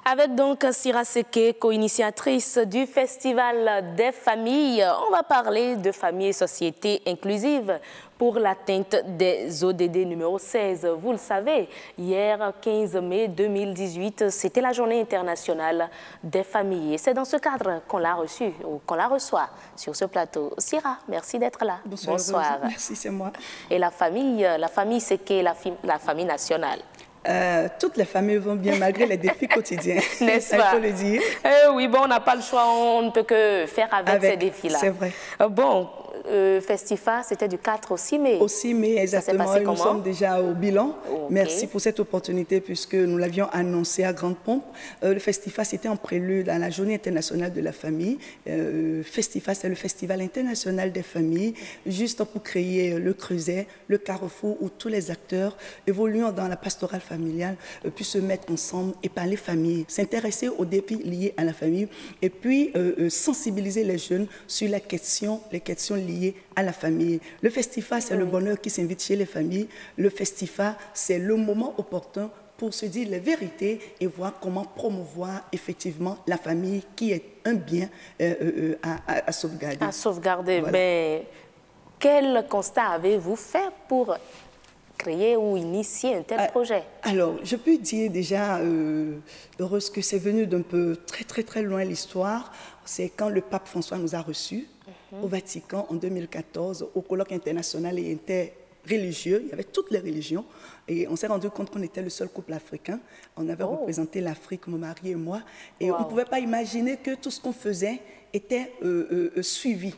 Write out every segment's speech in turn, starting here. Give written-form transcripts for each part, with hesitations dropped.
Avec donc Sira Seke, co-initiatrice du Festival des familles, on va parler de famille et société inclusive pour l'atteinte des ODD numéro 16. Vous le savez, hier 15 mai 2018, c'était la journée internationale des familles. Et c'est dans ce cadre qu'on l'a reçu, ou qu'on la reçoit sur ce plateau. Sira, merci d'être là. Bonsoir. Bonsoir. Merci, c'est moi. Et la famille c'est qu'est la famille nationale. Toutes les familles vont bien malgré les défis quotidiens, n'est-ce pas? Il faut le dire. Oui, bon, on n'a pas le choix, on ne peut que faire avec ces défis-là. C'est vrai. Bon, Festifa, c'était du 4 au 6 mai. Au 6 mai, exactement. Nous sommes déjà au bilan. Okay. Merci pour cette opportunité puisque nous l'avions annoncé à grande pompe. Le Festifa, c'était en prélude à la Journée internationale de la famille. Festifa, c'est le Festival international des familles, juste pour créer le creuset, le carrefour où tous les acteurs évoluant dans la pastorale familiale puissent se mettre ensemble et parler famille, s'intéresser aux défis liés à la famille et puis sensibiliser les jeunes sur les questions liées à la famille. Le Festifa, c'est le bonheur qui s'invite chez les familles. Le Festifa, c'est le moment opportun pour se dire les vérités et voir comment promouvoir effectivement la famille qui est un bien à sauvegarder. À sauvegarder. Voilà. Mais quel constat avez-vous fait pour créer ou initier un tel projet? Alors, je peux dire déjà, heureuse que c'est venu d'un peu très loin l'histoire. C'est quand le pape François nous a reçus au Vatican en 2014, au colloque international et interreligieux. Il y avait toutes les religions et on s'est rendu compte qu'on était le seul couple africain. On avait représenté l'Afrique, mon mari et moi. Et on ne pouvait pas imaginer que tout ce qu'on faisait était suivi.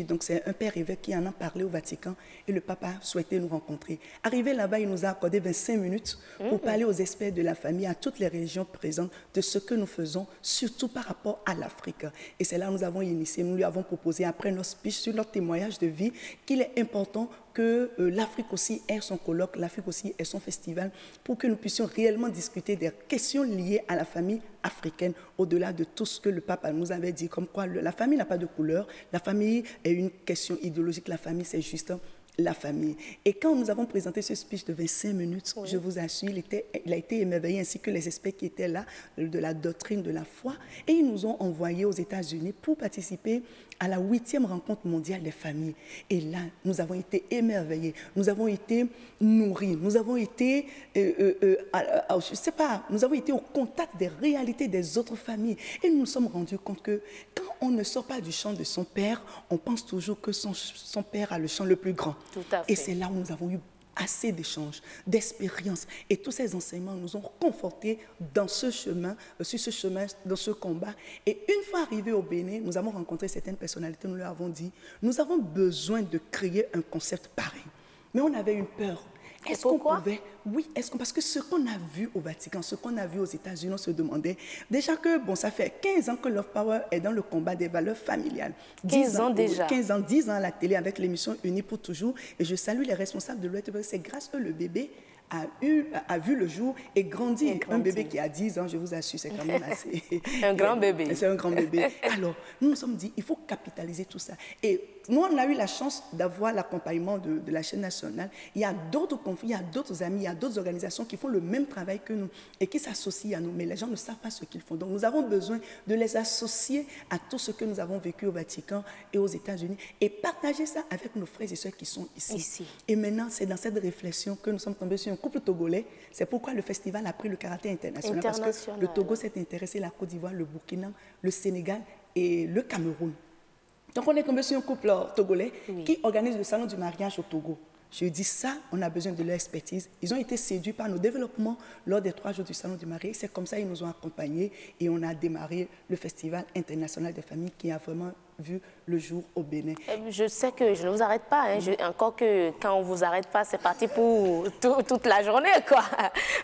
Donc c'est un père évêque qui en a parlé au Vatican et le papa souhaitait nous rencontrer. Arrivé là-bas, il nous a accordé 25 minutes pour parler aux experts de la famille, à toutes les régions présentes, de ce que nous faisons, surtout par rapport à l'Afrique. Et c'est là que nous avons initié, nous lui avons proposé, après notre speech sur notre témoignage de vie, qu'il est important que l'Afrique aussi ait son colloque, l'Afrique aussi ait son festival, pour que nous puissions réellement discuter des questions liées à la famille africaine, au-delà de tout ce que le pape nous avait dit, comme quoi la famille n'a pas de couleur, la famille est une question idéologique, la famille c'est juste la famille. Et quand nous avons présenté ce speech de 25 minutes, je vous assure, il a été émerveillé, ainsi que les experts qui étaient là, de la doctrine de la foi, et ils nous ont envoyés aux États-Unis pour participer à la 8e rencontre mondiale des familles. Et là, nous avons été émerveillés, nous avons été nourris, nous avons été, je sais pas, nous avons été au contact des réalités des autres familles. Et nous nous sommes rendus compte que quand on ne sort pas du champ de son père, on pense toujours que son père a le champ le plus grand. Tout à fait. Et c'est là où nous avons eu assez d'échanges, d'expériences. Et tous ces enseignements nous ont confortés dans ce chemin, sur ce chemin, dans ce combat. Et une fois arrivés au Bénin, nous avons rencontré certaines personnalités, nous leur avons dit, nous avons besoin de créer un concept pareil. Mais on avait une peur. Est-ce qu'on pouvait? Oui, parce que ce qu'on a vu au Vatican, ce qu'on a vu aux États-Unis, on se demandait déjà que, bon, ça fait 15 ans que Love Power est dans le combat des valeurs familiales. 15 ans déjà. 15 ans, 10 ans à la télé avec l'émission Unis pour toujours. Et je salue les responsables de l'OET, c'est grâce que le bébé a vu le jour et grandi. Un bébé qui a 10 ans, je vous assure, c'est quand même assez... un grand bébé. C'est un grand bébé. Alors, nous nous sommes dit, il faut capitaliser tout ça. Et nous, on a eu la chance d'avoir l'accompagnement de la chaîne nationale. Il y a d'autres conflits, il y a d'autres amis, il y a d'autres organisations qui font le même travail que nous et qui s'associent à nous. Mais les gens ne savent pas ce qu'ils font. Donc, nous avons besoin de les associer à tout ce que nous avons vécu au Vatican et aux États-Unis et partager ça avec nos frères et sœurs qui sont ici. Et maintenant, c'est dans cette réflexion que nous sommes tombés sur un couple togolais. C'est pourquoi le festival a pris le caractère international. Parce que le Togo s'est intéressé, la Côte d'Ivoire, le Burkina, le Sénégal et le Cameroun. Donc, on est tombé sur un couple togolais qui organise le salon du mariage au Togo. Je dis ça, on a besoin de leur expertise. Ils ont été séduits par nos développements lors des 3 jours du salon du mariage. C'est comme ça qu'ils nous ont accompagnés et on a démarré le Festival international des familles qui a vraiment vu le jour au Bénin. Je sais que je ne vous arrête pas, encore que quand on ne vous arrête pas, c'est parti pour toute la journée, quoi.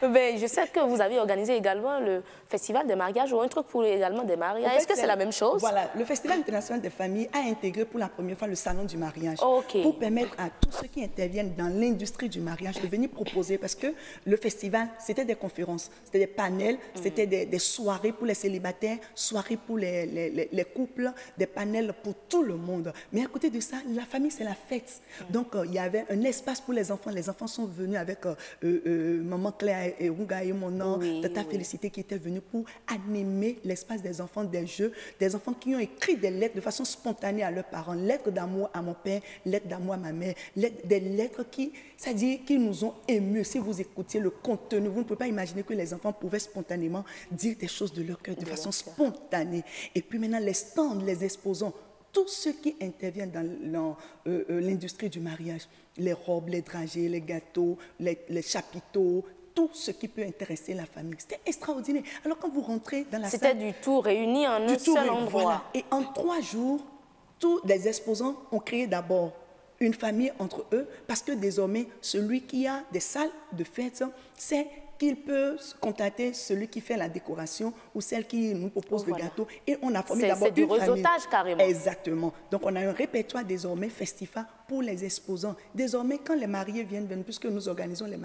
Mais je sais que vous avez organisé également le Festival des mariages ou un truc pour également des mariages. Est-ce que c'est la même chose? Voilà, le Festival international des familles a intégré pour la première fois le salon du mariage pour permettre à tous ceux qui interviennent dans l'industrie du mariage de venir proposer, parce que le festival, c'était des conférences, c'était des panels, c'était des soirées pour les célibataires, soirées pour les couples, des panels naturel pour tout le monde. Mais à côté de ça, la famille, c'est la fête. Donc, il y avait un espace pour les enfants. Les enfants sont venus avec maman Claire et Runga et mon nom, Tata Félicité qui était venue pour animer l'espace des enfants, des jeux, des enfants qui ont écrit des lettres de façon spontanée à leurs parents, lettres d'amour à mon père, lettres d'amour à ma mère, des lettres qui, c'est-à-dire qui nous ont émus. Si vous écoutiez le contenu, vous ne pouvez pas imaginer que les enfants pouvaient spontanément dire des choses de leur cœur de façon spontanée. Et puis maintenant, les stands, les exposants, tous ceux qui interviennent dans l'industrie du mariage, les robes, les dragées, les gâteaux, les chapiteaux, tout ce qui peut intéresser la famille. C'était extraordinaire. Alors quand vous rentrez dans la salle... C'était du tout réuni en un seul endroit. Voilà. Et en 3 jours, tous les exposants ont créé d'abord une famille entre eux, parce que désormais, celui qui a des salles de fête, c'est qu'il peut contacter celui qui fait la décoration ou celle qui nous propose le gâteau. Et on a formé d'abord une famille. C'est du réseautage carrément. Exactement. Donc on a un répertoire désormais Festifa pour les exposants. Désormais, quand les mariés viennent, puisque nous organisons les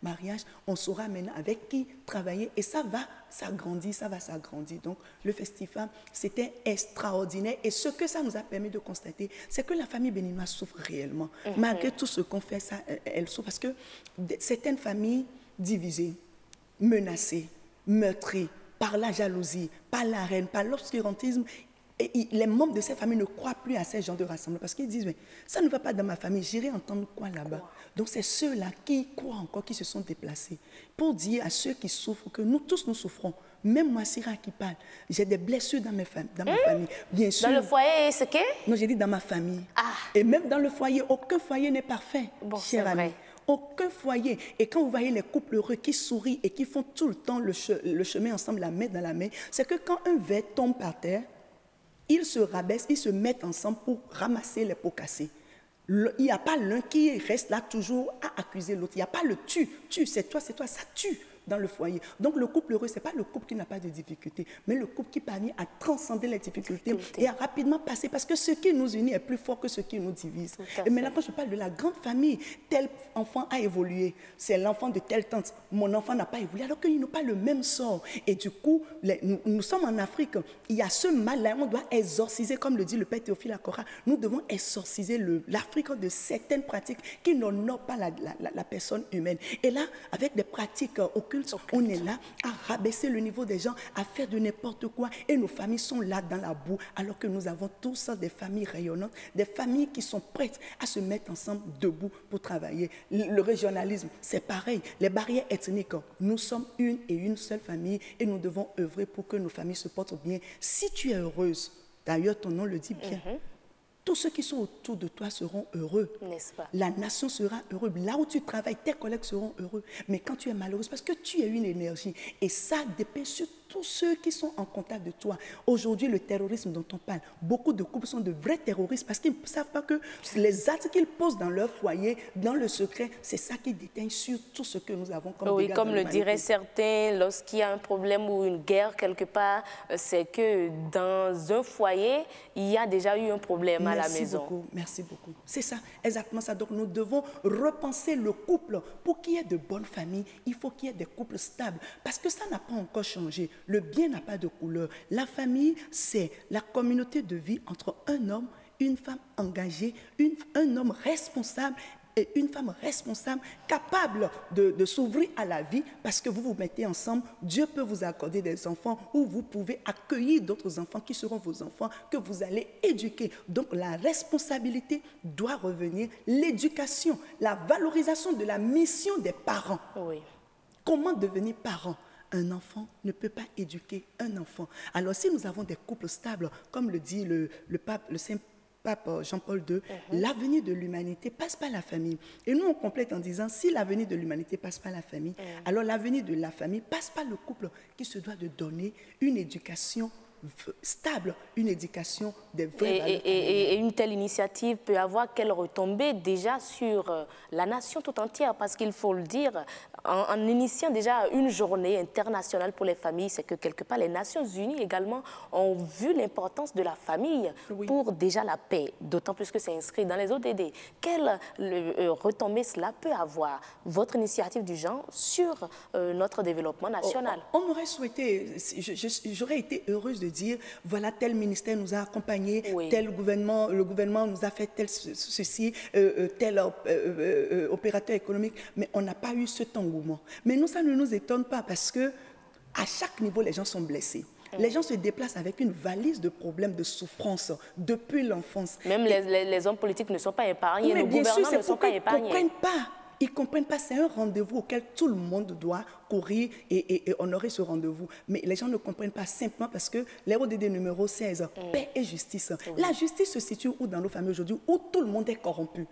mariages, on saura maintenant avec qui travailler et ça va s'agrandir, ça va s'agrandir. Donc le Festifa, c'était extraordinaire. Et ce que ça nous a permis de constater, c'est que la famille béninoise souffre réellement. Malgré tout ce qu'on fait, ça, elle souffre parce que certaines familles divisés, menacés, meurtris par la jalousie, par la haine, par l'obscurantisme. Et les membres de ces familles ne croient plus à ces gens de rassemblement parce qu'ils disent, mais ça ne va pas dans ma famille, j'irai entendre quoi là-bas. Donc c'est ceux-là qui croient encore, qui se sont déplacés pour dire à ceux qui souffrent que nous tous nous souffrons. Même moi, Syrah qui parle, j'ai des blessures dans ma famille. Bien sûr. Dans le foyer, c'est que? Non, j'ai dit dans ma famille. Et même dans le foyer, aucun foyer n'est parfait, cher ami. Aucun foyer. Et quand vous voyez les couples heureux qui sourient et qui font tout le temps le chemin ensemble, la main dans la main, c'est que quand un verre tombe par terre, ils se rabaissent, ils se mettent ensemble pour ramasser les pots cassés. Il n'y a pas l'un qui reste là toujours à accuser l'autre. Il n'y a pas le tu, c'est toi, ça tue dans le foyer. Donc le couple heureux, ce n'est pas le couple qui n'a pas de difficultés, mais le couple qui parvient à transcender les difficultés et à rapidement passer, parce que ce qui nous unit est plus fort que ce qui nous divise. Et maintenant, quand je parle de la grande famille, tel enfant a évolué, c'est l'enfant de telle tante, mon enfant n'a pas évolué, alors qu'ils n'ont pas le même sort. Et du coup, nous sommes en Afrique, il y a ce mal-là, on doit exorciser, comme le dit le père Théophile Akora, nous devons exorciser l'Afrique de certaines pratiques qui n'honorent pas la personne humaine. Et là, avec des pratiques occultes, on est là à rabaisser le niveau des gens, à faire de n'importe quoi. Et nos familles sont là dans la boue, alors que nous avons tous des familles rayonnantes, des familles qui sont prêtes à se mettre ensemble debout pour travailler. Le régionalisme, c'est pareil. Les barrières ethniques, nous sommes une seule famille et nous devons œuvrer pour que nos familles se portent bien. Si tu es heureuse, d'ailleurs ton nom le dit bien, tous ceux qui sont autour de toi seront heureux. N'est-ce pas? La nation sera heureuse. Là où tu travailles, tes collègues seront heureux. Mais quand tu es malheureuse, parce que tu as une énergie, et ça dépend sur tous ceux qui sont en contact de toi. Aujourd'hui, le terrorisme dont on parle, beaucoup de couples sont de vrais terroristes parce qu'ils ne savent pas que les actes qu'ils posent dans leur foyer, dans le secret, c'est ça qui déteint sur tout ce que nous avons comme dégâts. Oui, comme le diraient certains, lorsqu'il y a un problème ou une guerre quelque part, c'est que dans un foyer, il y a déjà eu un problème à la maison. Merci beaucoup. C'est ça, exactement ça. Donc nous devons repenser le couple. Pour qu'il y ait de bonnes familles, il faut qu'il y ait des couples stables. Parce que ça n'a pas encore changé. Le bien n'a pas de couleur. La famille, c'est la communauté de vie entre un homme, une femme engagée, un homme responsable et une femme responsable, capable de s'ouvrir à la vie, parce que vous vous mettez ensemble, Dieu peut vous accorder des enfants ou vous pouvez accueillir d'autres enfants qui seront vos enfants, que vous allez éduquer. Donc la responsabilité doit revenir, l'éducation, la valorisation de la mission des parents. Oui. Comment devenir parent? Un enfant ne peut pas éduquer un enfant. Alors si nous avons des couples stables, comme le dit le pape, le Saint Pape Jean-Paul II, l'avenir de l'humanité passe par la famille. Et nous, on complète en disant, si l'avenir de l'humanité passe par la famille, alors l'avenir de la famille passe par le couple qui se doit de donner une éducation stable, une éducation des vraies valeurs. Et une telle initiative peut avoir quelle retombée déjà sur la nation tout entière, parce qu'il faut le dire, en initiant déjà une journée internationale pour les familles, c'est que quelque part les Nations Unies également ont vu l'importance de la famille pour déjà la paix, d'autant plus que c'est inscrit dans les ODD. Quelle retombée cela peut avoir, votre initiative du genre, sur notre développement national? On aurait souhaité, j'aurais été heureuse de dire, voilà, tel ministère nous a accompagnés, Oui. le gouvernement nous a fait tel ceci, tel opérateur économique, mais on n'a pas eu cet engouement. Mais nous, ça ne nous étonne pas parce que à chaque niveau, les gens sont blessés. Les gens se déplacent avec une valise de problèmes, de souffrances depuis l'enfance. Même les hommes politiques ne sont pas épargnés, nos gouvernants ne sont pas épargnés. Ils ne comprennent pas, c'est un rendez-vous auquel tout le monde doit courir et honorer ce rendez-vous. Mais les gens ne comprennent pas simplement parce que l'ODD numéro 16, paix et justice. Oui. La justice se situe où dans nos familles aujourd'hui, où tout le monde est corrompu?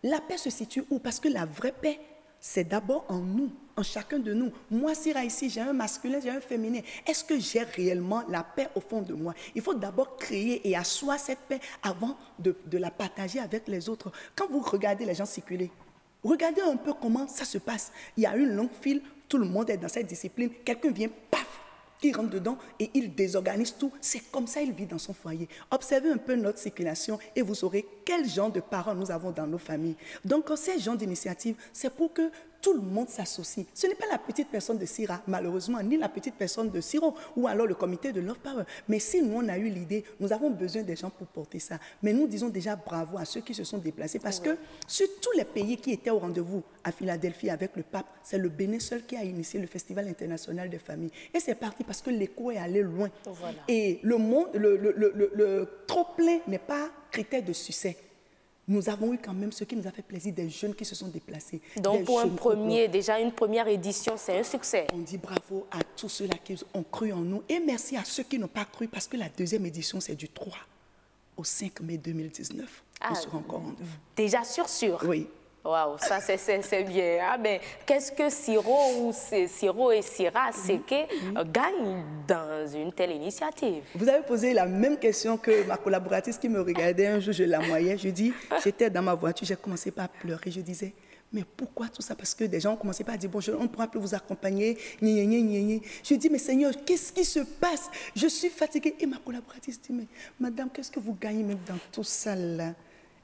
La paix se situe où? Parce que la vraie paix, c'est d'abord en nous, en chacun de nous. Moi, Sira, ici, j'ai un masculin, j'ai un féminin. Est-ce que j'ai réellement la paix au fond de moi? Il faut d'abord créer et asseoir cette paix avant de la partager avec les autres. Quand vous regardez les gens circuler, regardez un peu comment ça se passe. Il y a une longue file, tout le monde est dans cette discipline. Quelqu'un vient, paf, il rentre dedans et il désorganise tout. C'est comme ça qu'il vit dans son foyer. Observez un peu notre circulation et vous saurez quel genre de parents nous avons dans nos familles. Donc, ces genres d'initiatives, c'est pour que tout le monde s'associe. Ce n'est pas la petite personne de Sira, malheureusement, ni la petite personne de Siro, ou alors le comité de Love Power. Mais si nous, on a eu l'idée, nous avons besoin des gens pour porter ça. Mais nous disons déjà bravo à ceux qui se sont déplacés, parce que sur tous les pays qui étaient au rendez-vous à Philadelphie avec le pape, c'est le Bénin seul qui a initié le Festival international des familles. Et c'est parti parce que l'écho est allé loin. Voilà. Et le monde, le trop-plein n'est pas critère de succès. Nous avons eu quand même ce qui nous a fait plaisir, des jeunes qui se sont déplacés. Donc pour déjà une première édition, c'est un succès. On dit bravo à tous ceux-là qui ont cru en nous et merci à ceux qui n'ont pas cru parce que la deuxième édition, c'est du 3 au 5 mai 2019. Nous serons encore en rendez-vous. Déjà sûr? Oui. Waouh, ça c'est bien. Ah, ben, qu'est-ce que Siro et Sira Seke gagnent dans une telle initiative? Vous avez posé la même question que ma collaboratrice qui me regardait un jour, je la moyais. Je dis, j'étais dans ma voiture, j'ai commencé par pleurer. Je disais, mais pourquoi tout ça? Parce que des gens ont commencé par dire, bon, on ne pourra plus vous accompagner. Je dis, mais Seigneur, qu'est-ce qui se passe? Je suis fatiguée. Et ma collaboratrice dit, mais madame, qu'est-ce que vous gagnez même dans tout ça là?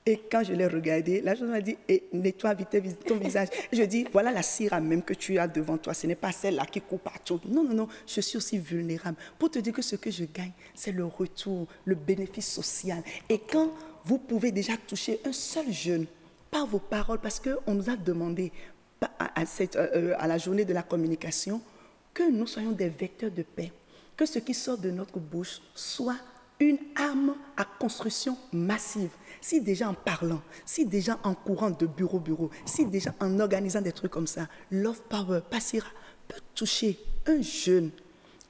Et quand je l'ai regardé, la chose m'a dit, nettoie vite ton visage. Je dis, voilà la Sira même que tu as devant toi. Ce n'est pas celle-là qui court partout. Non, non, non, je suis aussi vulnérable. Pour te dire que ce que je gagne, c'est le retour, le bénéfice social. Et quand vous pouvez déjà toucher un seul jeune par vos paroles, parce qu'on nous a demandé à la journée de la communication que nous soyons des vecteurs de paix, que ce qui sort de notre bouche soit une arme à construction massive. Si déjà en parlant, si déjà en courant de bureau, si déjà en organisant des trucs comme ça, Love Power, Passira, peut toucher un jeune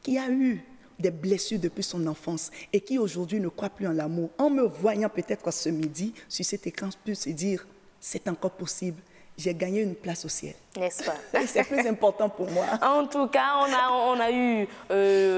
qui a eu des blessures depuis son enfance et qui aujourd'hui ne croit plus en l'amour, en me voyant peut-être ce midi sur cet écran, peut se dire, c'est encore possible, j'ai gagné une place au ciel. N'est-ce pas? C'est plus important pour moi. En tout cas, on a eu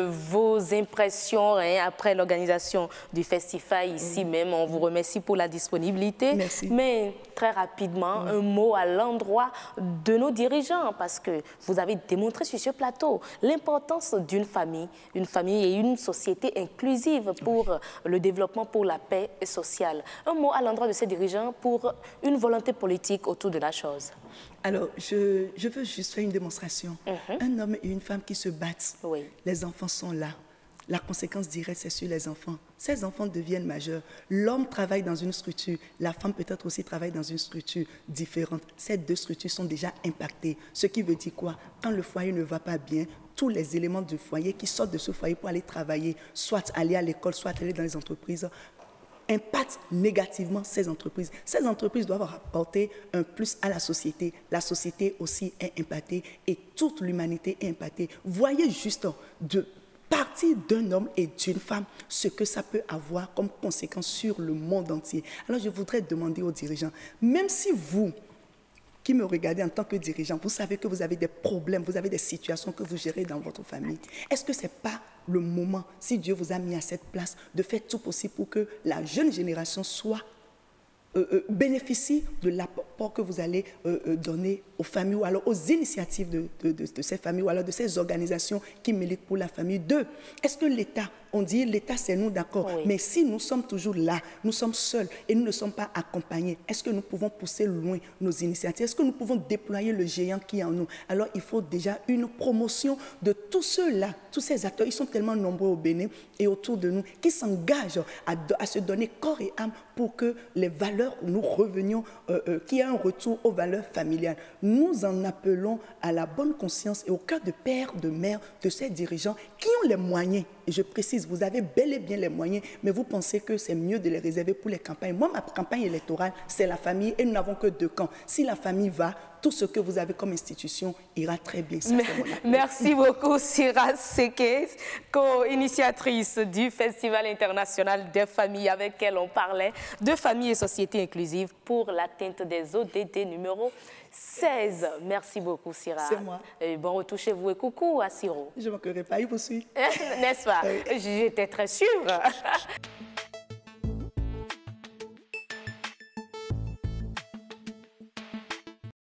vos impressions après l'organisation du festival ici même. On vous remercie pour la disponibilité. Merci. Mais très rapidement, un mot à l'endroit de nos dirigeants, parce que vous avez démontré sur ce plateau l'importance d'une famille et une société inclusive pour le développement, pour la paix sociale. Un mot à l'endroit de ces dirigeants pour une volonté politique autour de la chose. Alors, je veux juste faire une démonstration. Un homme et une femme qui se battent, les enfants sont là. La conséquence directe, c'est sur les enfants. Ces enfants deviennent majeurs. L'homme travaille dans une structure, la femme peut-être aussi travaille dans une structure différente. Ces deux structures sont déjà impactées. Ce qui veut dire quoi? Quand le foyer ne va pas bien, tous les éléments du foyer qui sortent de ce foyer pour aller travailler, soit aller à l'école, soit aller dans les entreprises, impacte négativement ces entreprises. Ces entreprises doivent apporter un plus à la société. La société aussi est impactée et toute l'humanité est impactée. Voyez juste de partir d'un homme et d'une femme ce que ça peut avoir comme conséquence sur le monde entier. Alors je voudrais demander aux dirigeants, même si vous qui me regardez en tant que dirigeant, vous savez que vous avez des problèmes, vous avez des situations que vous gérez dans votre famille. Est-ce que ce n'est pas le moment, si Dieu vous a mis à cette place, de faire tout possible pour que la jeune génération bénéficie de l'apport que vous allez donner aux familles ou alors aux initiatives de ces familles ou alors de ces organisations qui militent pour la famille? 2, est-ce que l'État, on dit l'État c'est nous, d'accord. Oui. Mais si nous sommes toujours là, nous sommes seuls et nous ne sommes pas accompagnés, est-ce que nous pouvons pousser loin nos initiatives? Est-ce que nous pouvons déployer le géant qui est en nous? Alors il faut déjà une promotion de tous ceux-là, tous ces acteurs, ils sont tellement nombreux au Bénin et autour de nous, qui s'engagent à se donner corps et âme pour que les valeurs, nous revenions, qu'il y ait un retour aux valeurs familiales. Nous en appelons à la bonne conscience et au cœur de père, de mère, de ces dirigeants qui ont les moyens. Et je précise, vous avez bel et bien les moyens, mais vous pensez que c'est mieux de les réserver pour les campagnes. Moi, ma campagne électorale, c'est la famille et nous n'avons que 2 camps. Si la famille va, tout ce que vous avez comme institution ira très bien. Ça, merci beaucoup, Sira Seke, co-initiatrice du Festival international des familles, avec laquelle on parlait de famille et société inclusive pour l'atteinte des ODD numéro 16. Merci beaucoup, Sira. C'est moi. Et bon retour chez vous et coucou à Siro. Je ne manquerai pas, il vous suit. N'est-ce pas? J'étais très sûre.